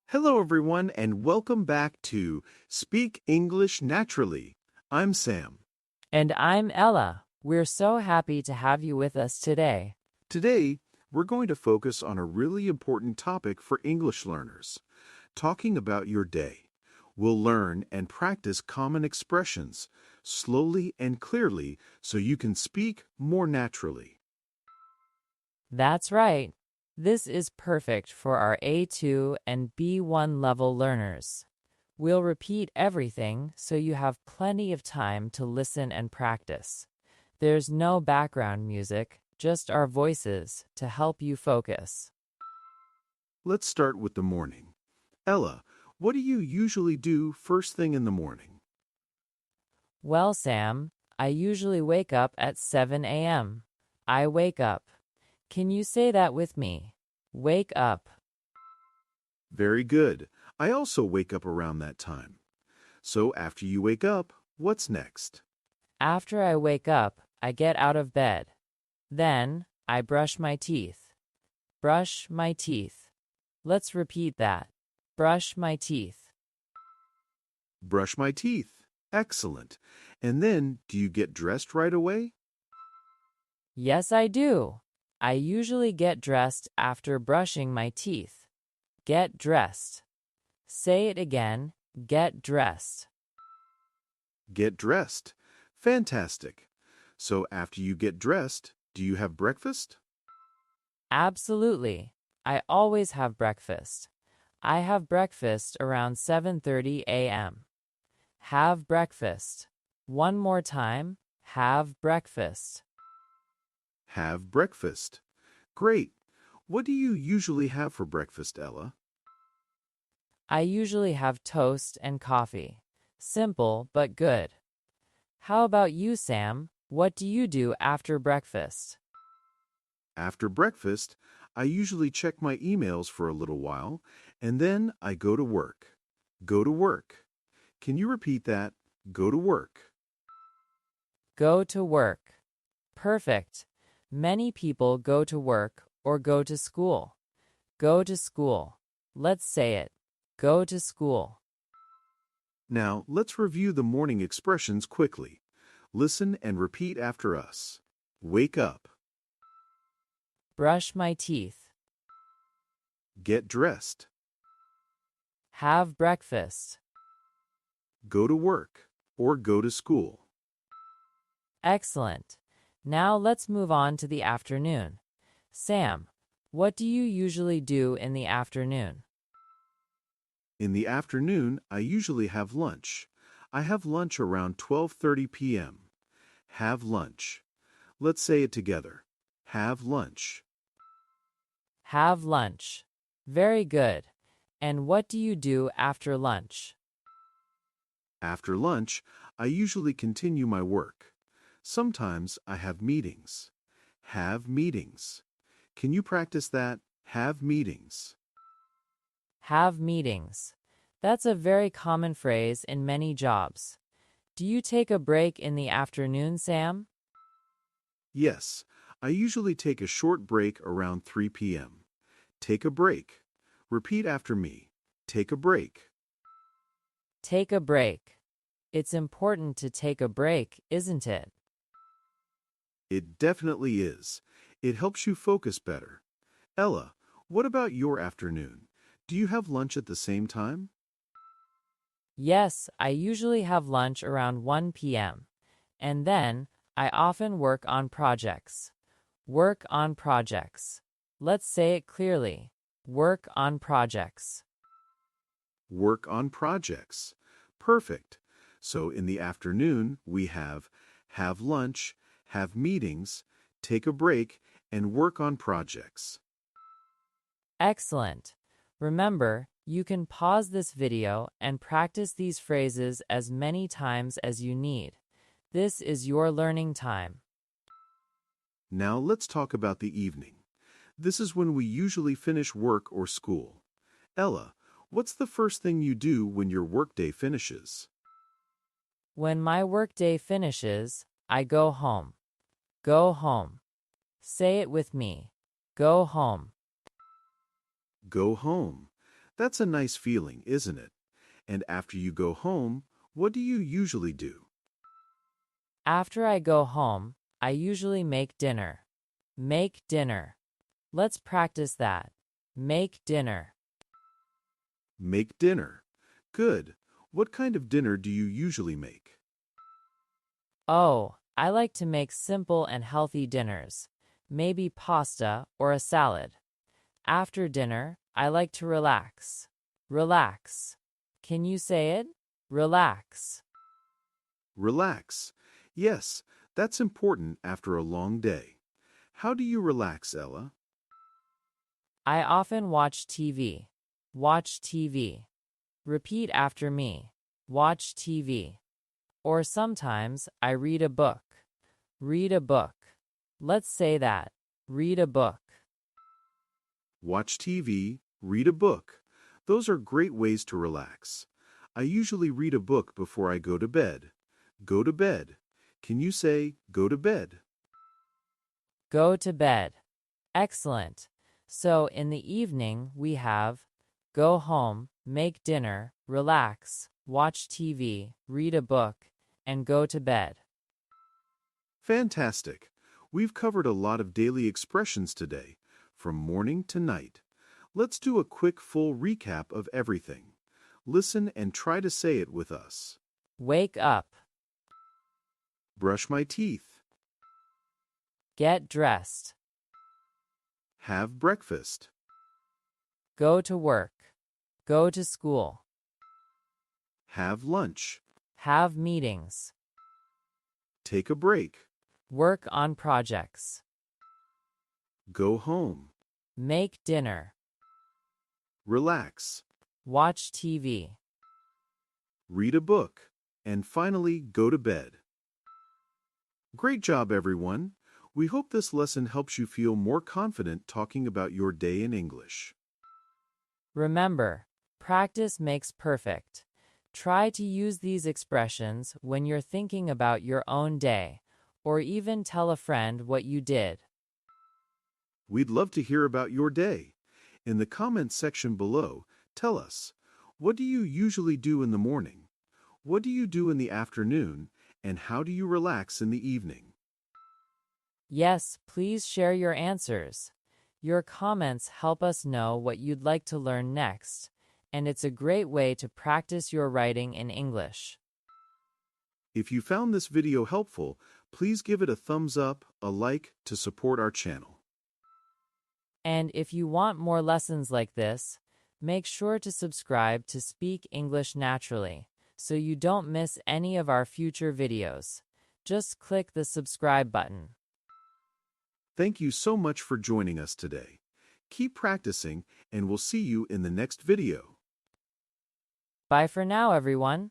Hello, everyone, and welcome back to Speak English Naturally. I'm Sam. And I'm Ella. We're so happy to have you with us today. Today, we're going to focus on a really important topic for English learners talking about your day. We'll learn and practice common expressions slowly and clearly so you can speak more naturally. That's right. This is perfect for our A2 and B1 level learners. We'll repeat everything so you have plenty of time to listen and practice. There's no background music, just our voices to help you focus. Let's start with the morning. Ella, what do you usually do first thing in the morning? Well, Sam, I usually wake up at 7 a.m. I wake up. Can you say that with me? Wake up. Very good. I also wake up around that time. So after you wake up, what's next? After I wake up, I get out of bed. Then, I brush my teeth. Brush my teeth. Let's repeat that. Brush my teeth. Brush my teeth. Excellent. And then, do you get dressed right away? Yes, I do. I usually get dressed after brushing my teeth. Get dressed. Say it again. Get dressed. Get dressed. Fantastic. So after you get dressed, do you have breakfast? Absolutely. I always have breakfast. I have breakfast around 7:30 a.m. Have breakfast. One more time. Have breakfast. Have breakfast. Great. What do you usually have for breakfast, Ella? I usually have toast and coffee. Simple but good. How about you, Sam? What do you do after breakfast? After breakfast, I usually check my emails for a little while, and then I go to work. Go to work. Can you repeat that? Go to work. Go to work. Perfect. Many people go to work or go to school. Go to school. Let's say it. Go to school. Now, let's review the morning expressions quickly. Listen and repeat after us. Wake up. Brush my teeth. Get dressed. Have breakfast. Go to work or go to school. Excellent. Now let's move on to the afternoon. Sam, what do you usually do in the afternoon? In the afternoon, I usually have lunch. I have lunch around 12:30 p.m. Have lunch. Let's say it together. Have lunch. Have lunch. Very good. And what do you do after lunch? After lunch, I usually continue my work. Sometimes I have meetings. Have meetings. Can you practice that? Have meetings. Have meetings. That's a very common phrase in many jobs. Do you take a break in the afternoon, Sam? Yes, I usually take a short break around 3 p.m. Take a break. Repeat after me. Take a break. Take a break. It's important to take a break, isn't it? It definitely is. It helps you focus better. Ella, what about your afternoon? Do you have lunch at the same time? Yes, I usually have lunch around 1 p.m. And then, I often work on projects. Work on projects. Let's say it clearly. Work on projects. Work on projects. Perfect. So in the afternoon, we have lunch, have meetings, take a break, and work on projects. Excellent. Remember, you can pause this video and practice these phrases as many times as you need. This is your learning time. Now let's talk about the evening. This is when we usually finish work or school. Ella, what's the first thing you do when your workday finishes? When my workday finishes, I go home. Go home. Say it with me. Go home. Go home. That's a nice feeling, isn't it? And after you go home, what do you usually do? After I go home, I usually make dinner. Make dinner. Let's practice that. Make dinner. Make dinner. Good. What kind of dinner do you usually make? Oh, I like to make simple and healthy dinners. Maybe pasta or a salad. After dinner, I like to relax. Relax. Can you say it? Relax. Relax. Yes, that's important after a long day. How do you relax, Ella? I often watch TV. Watch TV. Repeat after me. Watch TV. Or sometimes I read a book. Read a book. Let's say that. Read a book. Watch TV, read a book. Those are great ways to relax. I usually read a book before I go to bed. Go to bed. Can you say go to bed? Go to bed. Excellent. So in the evening we have go home, make dinner, relax, watch TV, read a book, and go to bed. Fantastic. We've covered a lot of daily expressions today, from morning to night. Let's do a quick full recap of everything. Listen and try to say it with us. Wake up. Brush my teeth. Get dressed. Have breakfast. Go to work. Go to school. Have lunch. Have meetings. Take a break. Work on projects. Go home. Make dinner. Relax. Watch TV. Read a book. And finally, go to bed. Great job, everyone. We hope this lesson helps you feel more confident talking about your day in English. Remember, practice makes perfect. Try to use these expressions when you're thinking about your own day, or even tell a friend what you did. We'd love to hear about your day. In the comments section below, tell us, what do you usually do in the morning? What do you do in the afternoon? And how do you relax in the evening? Yes, please share your answers. Your comments help us know what you'd like to learn next, and it's a great way to practice your writing in English. If you found this video helpful, please give it a thumbs up, a like to support our channel. And if you want more lessons like this, make sure to subscribe to Speak English Naturally so you don't miss any of our future videos. Just click the subscribe button. Thank you so much for joining us today. Keep practicing, and we'll see you in the next video. Bye for now, everyone.